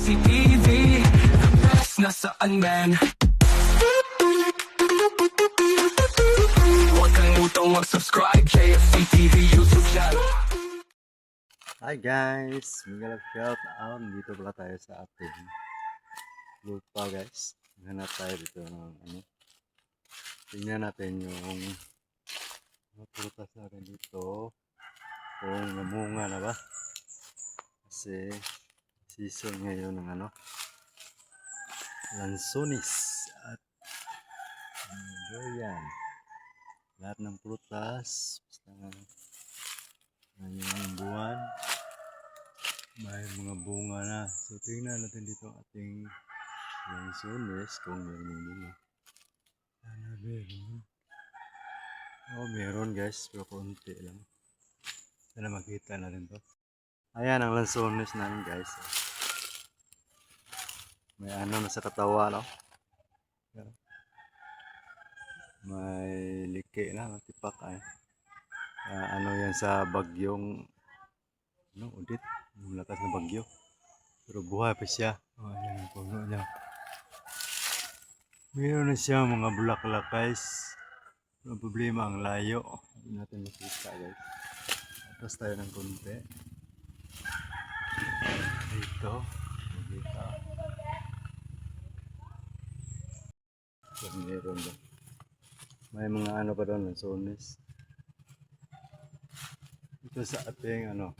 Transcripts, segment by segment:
JFC TV, the best nasaan man. Huwag kang mutong mag-subscribe, JFC TV YouTube channel. Hi guys, mga shout out. Dito pala tayo sa ating lupa guys. Hanap tayo dito ng ano. Tingnan natin yung prutas natin dito. Kung namunga na ba. Kasi season ngayon ng ano. Lansones at durian. Lahat ng prutas. Basta ngayong buwan. May mga bunga na. So tingnan natin dito ang ating lansones kung meron yung bunga. Sana meron. Oh, meron guys. Pero konti lang. Sana makita natin to. Ayan ang lansones namin guys. May ano na sa katawa no. May liki na. Tipak ay. Ano yan sa bagyong ano, udit. Malakas na bagyo. Pero buhay pa siya. Oh, ayan ang puno niya. Meron na siya mga bulaklak guys. Ang problema ang layo. Hindi natin makita guys. Atas tayo ng konti. Dito. Makita. So, meron ba? May mga ano pa doon. Lansones. Ito sa ating ano.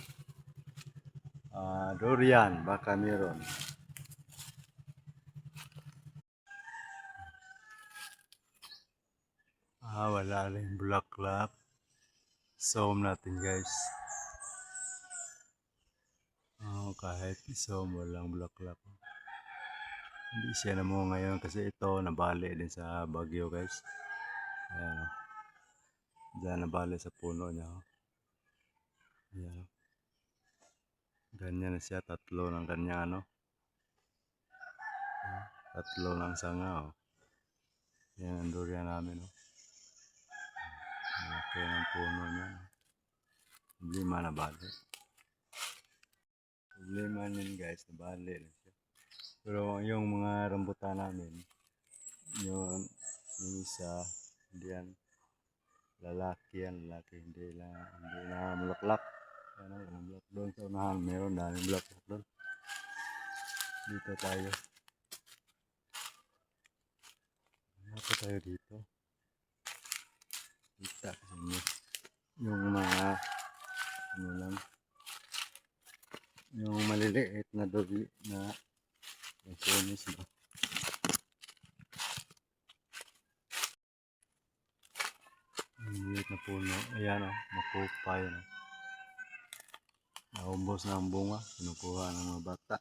Durian. Baka meron. Wala rin bulaklak. Isom natin guys. Kahit isom walang bulaklak. Hindi siya na mo ngayon kasi ito nabali din sa bagyo guys. Ayan o. Diyan nabali sa puno niya o. Ayan o. Ganyan na siya. Tatlo ng kanya ano. Tatlo ng sanga o. Yan ang durian namin o. Malaki ng puno niya. Problema na bali. Problema niyan guys, nabali na siya. Pero yung mga rambutan namin, yung isa, hindi yan, lalaki hindi na mulaklak. Yan ang bulak doon sa unahan, meron daming bulaklak doon. Dito tayo. Ano tayo dito? Kita sa inyo. Yung mga ano lang, yung maliliit na dobi na lansones ba. Maliliit na puno. Ayan o, makupay o. Naumbos na ang bunga. Kinukuha ng mga bata.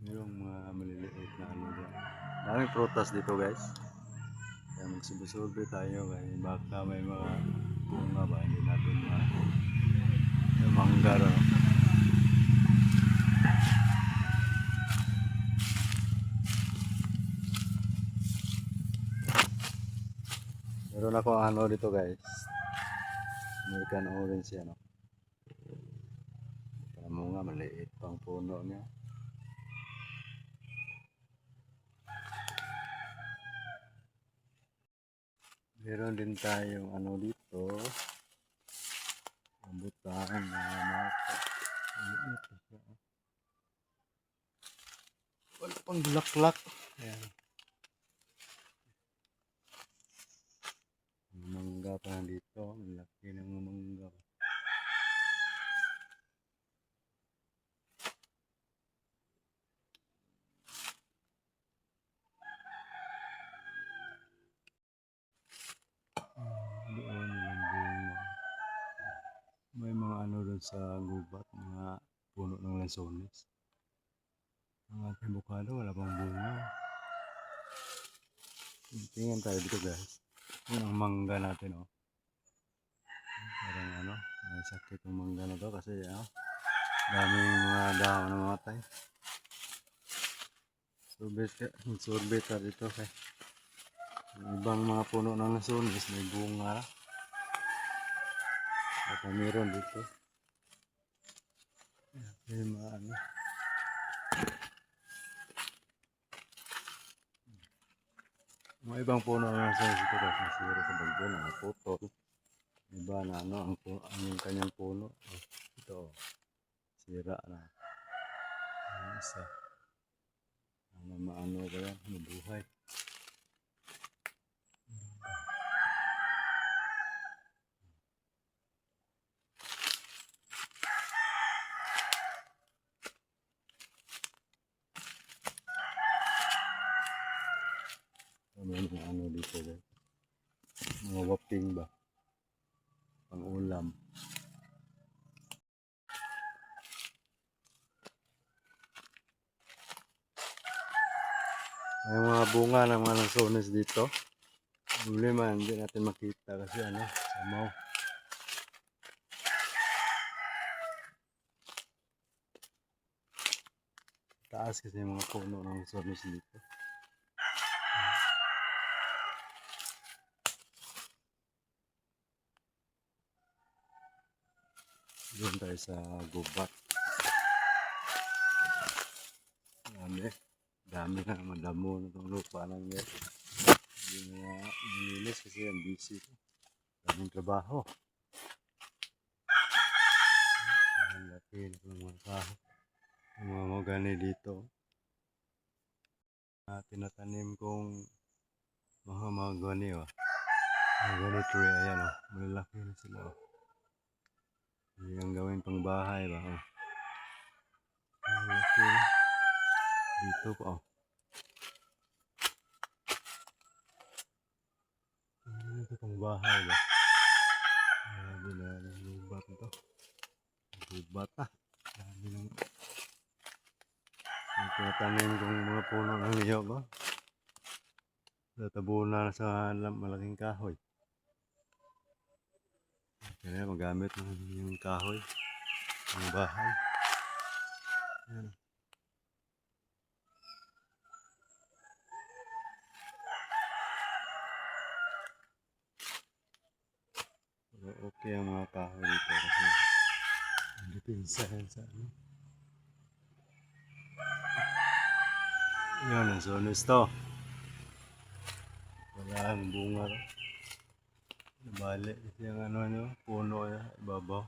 Mayroong mga maliliit na ano dyan. Daming prutas dito guys. Kaya magsubi-subi tayo kaya baka may mga bunga ba hindi natin yung mangga no? Meron ako ano dito guys. American orange yan no? Para mga maliit pang puno niya. Meron din tayong ano dito. Rambutan na mata. Wala pang bulaklak. Ayan. Mangga pa dito. Malaki ng mangga. Doon yung bunga. May mga ano doon sa gubat. Mga puno ng lansones. Ang ating bukado wala pang bunga. Tingnan tayo dito guys. Yung ang mangga natin oh. Parang ano, may sakit yung mangga na to kasi daming mga dahon na mamatay. Sorbet ka dito kay ibang mga puno ng lansones may bunga. At meron dito. May mga ano. Mga ibang puno na nasa dito guys, nasira sa bagyo, nakaputol. Iba na ano, ang yung kanyang puno. Oh, ito, sira na. Ang isa. Ano maano ba yan, mabuhay. May mga ano dito guys. Mga waping ba? Pang ulam. May mga bunga ng mga lansones dito. Problema, hindi natin makita kasi ano, samaw. Taas kasi yung mga puno ng lansones dito. Doon tayo sa gubat. Dami na madamo na itong lupa ng yan. Hindi na nilinis kasi ang busy ko. Daming trabaho. Ang laki ng mga kaho. Ang mga magani dito. Tinatanim kong mga magani. Magani tree. Ayan o. Malalaki na sila o. Hindi ang gawin pang bahay ba o. Malalaki na. Dito pa o. Ito pang bahay ba. Grabe na ng lubat ito. Lubat ah. Grabe ng tinatanim kong mga puno ng niyog o. Tatabunan na sa malaking kahoy. Kaya magamit ng yung kahoy ng bahay. Ayan. Pero okay ang mga kahoy dito kasi hindi pinsahan sa ano. Yan ang sonis to. Wala ang bunga to. Nabali kasi ang ano nyo, puno ya, ibabaw.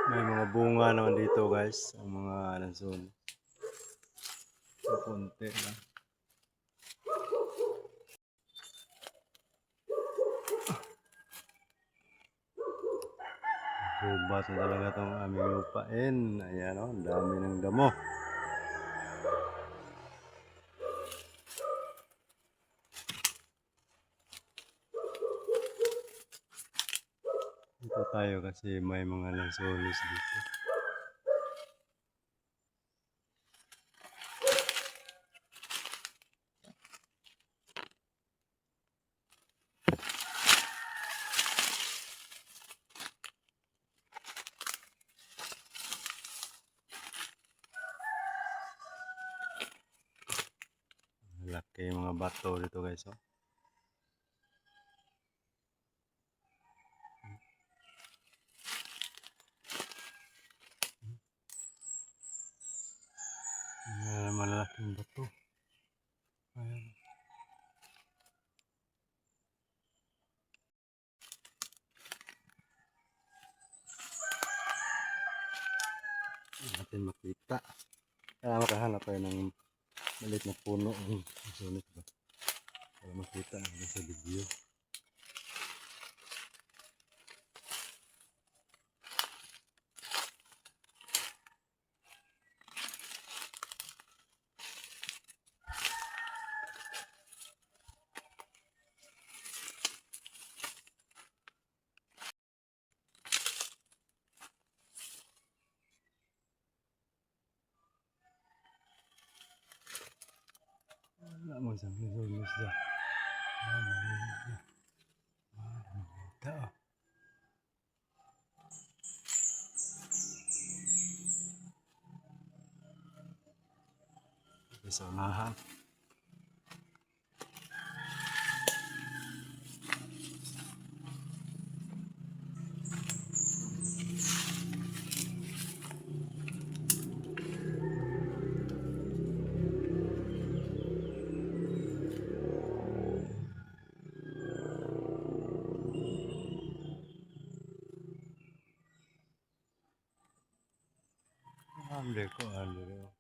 May mga bunga naman dito guys, ang mga lanson. Kunti lang. Gubat na talaga itong aming lupain. Ayan o, ang dami ng damo. Dito tayo kasi may mga lansones dito. Laki yung mga bato dito guys oh. Malalaking bato. Ayan. Hindi natin makita. Kaya makahanap tayo ng maliit na puno. Sunod ba? Para makita natin sa video. Wala mo sa mga siya. Sa unahan. Ande ko, ande ko.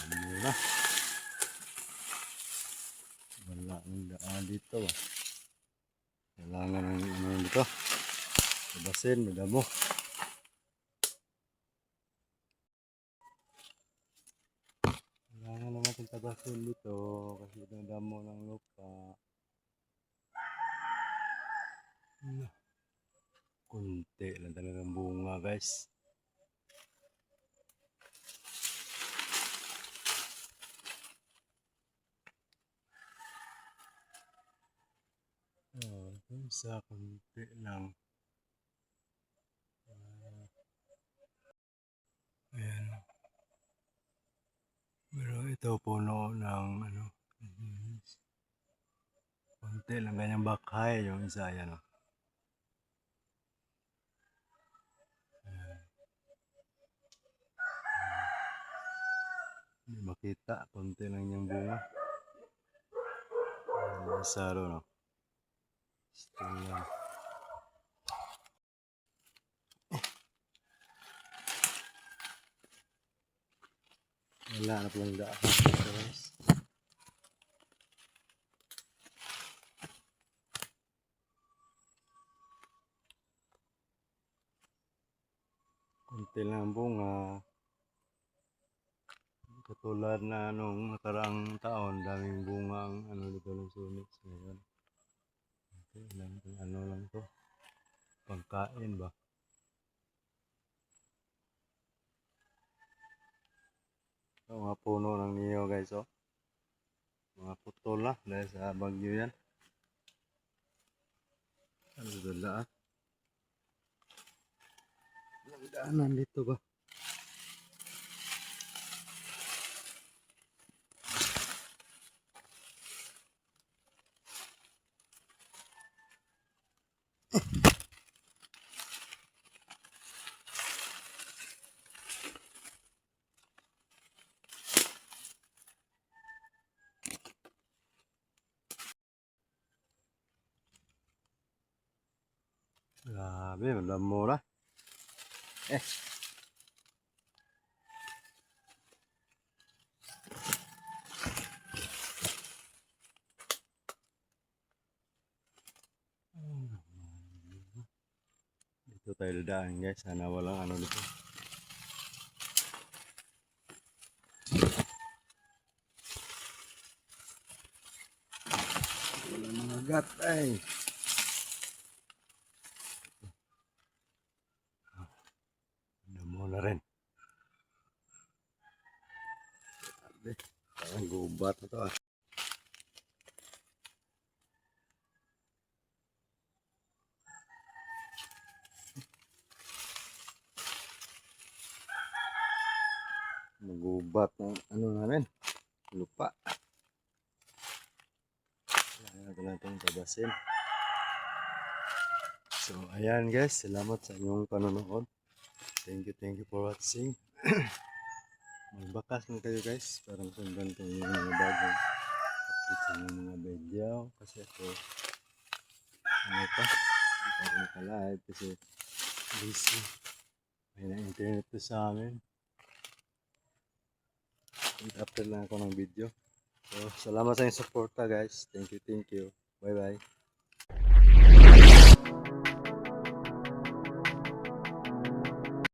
Muna. Wala ang daan dito. Kailangan ng ano dito. Tabasin, madamo. Kailangan naman itong tabasin dito kasi madamo ng lupa. Kunti lang talagang bunga guys. Oh, isa kunti lang. Ayan. Pero ito puno ng ano. Kunti lang ganyang bakhay yung isa yan. Oh. Hindi makita, konti lang yung bunga. Saro, no? Still lang. Wala na palang daan. Guys. Konti lang ang bunga. Katulad na nung nakaraang taon, daming bunga ang ano dito ng sunit. Ngayon. Okay lang, ano lang to. Pangkain ba? Ito, mga puno ng niyo guys, oh. Mga putol na dahil sa bagyo yan. Ano dito daan? Walang daanan dito ba? Grabe, madamo na. Dito tayo dadaan guys, sana walang ano dito. Walang mga gat ay. Damo na rin. Grabe, parang gubat na to ah. Magubat ng ano namin, lupa. Kailangan ko lang itong tabasin. So, ayan guys, salamat sa inyong panonood. Thank you for watching. Magbakas mo kayo guys, para masundan ko yung mga bagong update sa mga video. Kasi ako, ano pa, hindi pa ako naka-live kasi busy. May na-internet to sa amin. After lang ako ng video. So, salamat sa inyong suporta guys. Thank you. Bye bye.